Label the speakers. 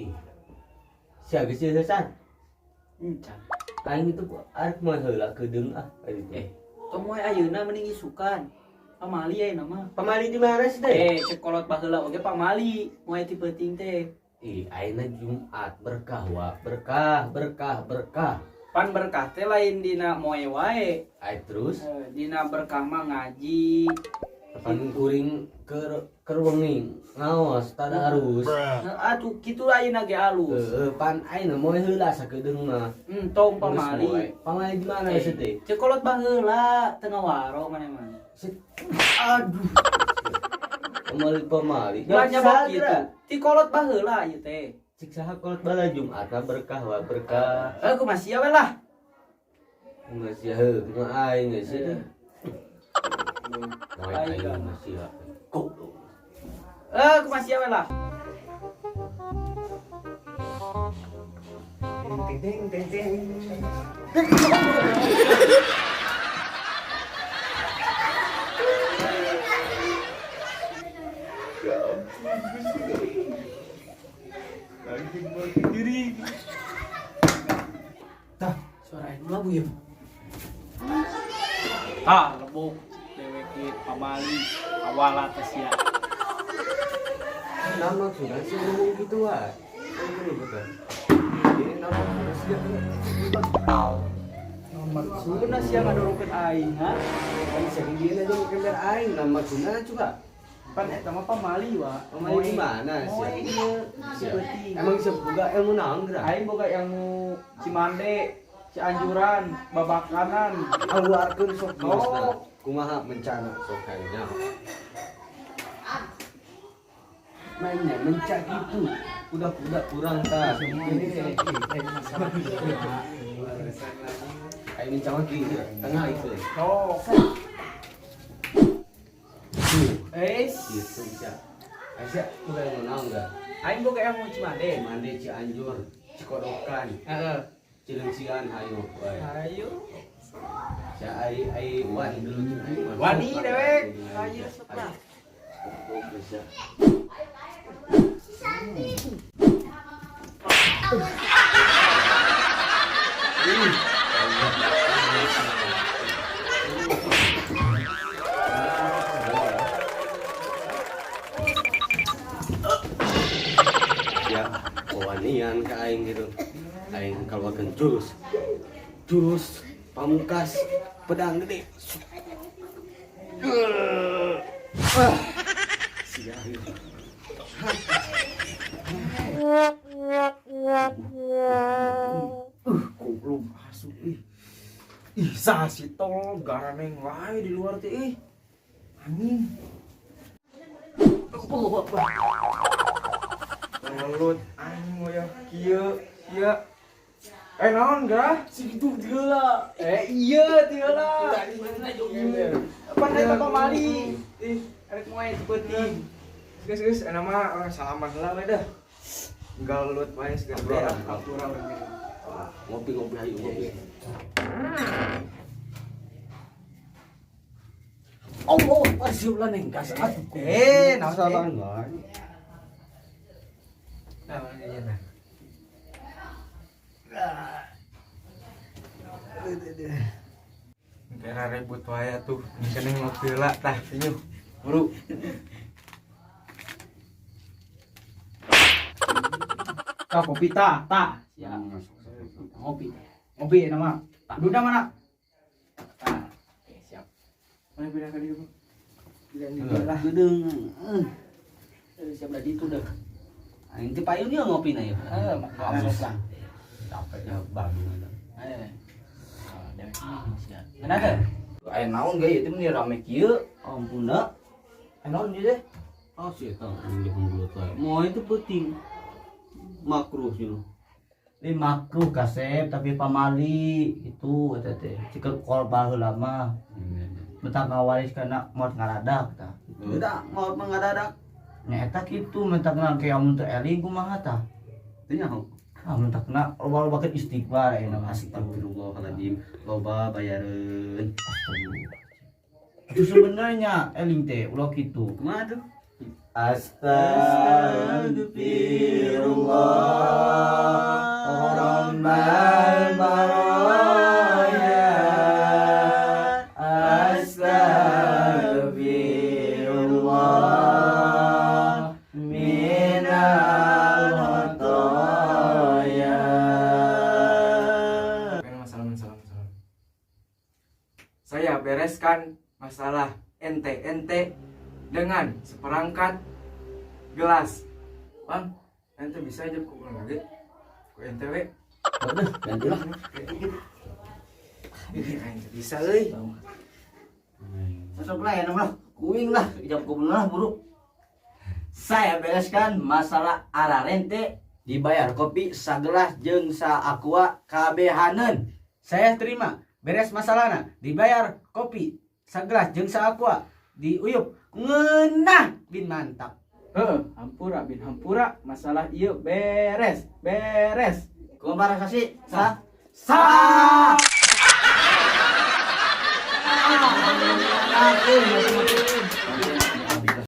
Speaker 1: Ih. Sia geus seusan.
Speaker 2: Encan.
Speaker 1: Aing itu arek mah heula kedeung ah ari teh.
Speaker 2: Tong moe ayeuna mending isukan. Pamali ayeuna mah.
Speaker 1: Pamali di mana sih teh?
Speaker 2: Cek kolot baheula oge pamali. Moe ti penting teh.
Speaker 1: Ih, ayeuna Jumat berkah wa, berkah.
Speaker 2: Pan berkah teh lain dina moe wae.
Speaker 1: Ai terus
Speaker 2: Dina berkah mah ngaji.
Speaker 1: pan kuring keur wengi ngaos tada arus.
Speaker 2: Atuh kitu ayeuna ge alus.
Speaker 1: Pan ayeuna moe heula sakedeung mah.
Speaker 2: Tong pamali.
Speaker 1: Pamali di mana sih teh?
Speaker 2: Cek kolot baheula teu ngawaro mana-mana.
Speaker 1: Aduh. Pamali.
Speaker 2: Belanja bok kitu. Ti kolot baheula ieu teh.
Speaker 1: Cik saha kolot bala Jumat berkah wa berkah.
Speaker 2: Kumaha sia we lah.
Speaker 1: Geus ya heuh, kumaha aing geus teh. Moe aing masih goblok.
Speaker 2: Kumaha sia we lah.
Speaker 1: Diri.
Speaker 2: Tah, suara aing labu ya. Tah, lebok dewek ieu pamali awala teh sia.
Speaker 1: Nama sudah sih ngomong gitu ah. Ini betul. Ini nama sudah sih.
Speaker 2: Nomor suna sia ngadorongkeun aing ha.
Speaker 1: Kan sering dia aja mungkin aing nama sudah juga.
Speaker 2: Pan eta mah pamali wa.
Speaker 1: Pamali di mana sih?
Speaker 2: Moe ieu seperti.
Speaker 1: Emang bisa buka ilmu naon geura?
Speaker 2: Aing boga ilmu Cimande, Cianjuran, Babakanan.
Speaker 1: Aluarkeun sok
Speaker 2: Oh.
Speaker 1: jelasna. Kumaha bencana sok kayaknya. Mainnya mencak itu. Udah kurang tah. Aing mencak lagi tengah itu.
Speaker 2: Oh.
Speaker 1: Gitu bisa. Asia udah yang naon enggak?
Speaker 2: Aing boga ilmu Cimande.
Speaker 1: Mande Cianjur, Cikodokan,
Speaker 2: Heeh.
Speaker 1: Cilengsian ayo wae.
Speaker 2: Ayo.
Speaker 1: Sa ai wani dulu tuh ai.
Speaker 2: Wani dewek. Ayo sebelah.
Speaker 1: Bisa. Ya, wanian ka aing gitu. Aing keluarkan jurus pamungkas pedang gede. Sia.
Speaker 2: Goblok asu ih. Ih, saha si tol garaneng wae di luar teh ih. Anjing. Ngelut anjing moya kieu. Naon gerah?
Speaker 1: Segitu heula.
Speaker 2: Iya tiheula.
Speaker 1: Tadi mana jognya?
Speaker 2: Pan eta pamali. Ih, arek moe penting. Geus mah salaman heula we dah. Galut wae segala
Speaker 1: Obrolan.
Speaker 2: aturan.
Speaker 1: Ngopi hayu ngopi. Oh, masih ulah neng gas atuh.
Speaker 2: Naon
Speaker 1: salah
Speaker 2: teh?
Speaker 1: enggak?
Speaker 2: Naon ayeuna? Kira ribut wae tuh. Keneng ngopi heula tah senyum. Buru. Kopi tah. Ya. Ngopi nama. Duda mana? Tah. Oke, siap. Mana beda kali itu? Lah.
Speaker 1: Gedeung. Siap dah ditu dah. Aing teh payun ieu ngopi na ya.
Speaker 2: Masuk lah.
Speaker 1: Capek ya bangun.
Speaker 2: Dewek siap. Kenapa?
Speaker 1: Aya naon ge ieu teh mun rame kieu? Ampuna. Naon ieu teh? Oh, si eta ngeuleuh mulut wae. Moe itu penting. Makruh sih.
Speaker 3: Ini makruh kasep tapi pamali itu eta teh cikeul kol baheula mah mentang ngawaris kana maot ngaradak tah
Speaker 1: Udah mau mengadadak.
Speaker 3: nya eta kitu mentang ke amun teu eling kumaha tah
Speaker 1: Teu nyaho.
Speaker 3: mentang loba-loba keun istighfar aya nama
Speaker 1: Astagfirullahaladzim. Loba bayareun.
Speaker 3: itu sebenarnya eling teh ulah kitu
Speaker 1: Kumaha tuh?
Speaker 3: Astagfirullah Rabbal baraya Astagfirullah minal khotoya.
Speaker 2: Salam. Saya bereskan masalah ente dengan seperangkat gelas. Bang, ente bisa aja kok lagi. Ku ente we.
Speaker 3: Waduh, gantilah.
Speaker 2: Ente bisa euy.
Speaker 3: Masuk lah ya nama kuing lah, jam kubelah buru. Saya bereskan masalah ararente dibayar kopi sagelas jeung sa aqua kabehaneun. Saya terima beres masalahna dibayar kopi sagelas jeung sa aqua diuyup ngeunah bin mantap.
Speaker 2: Hampura bin hampura masalah ieu beres.
Speaker 3: Kumaha sasi? Sa. Aku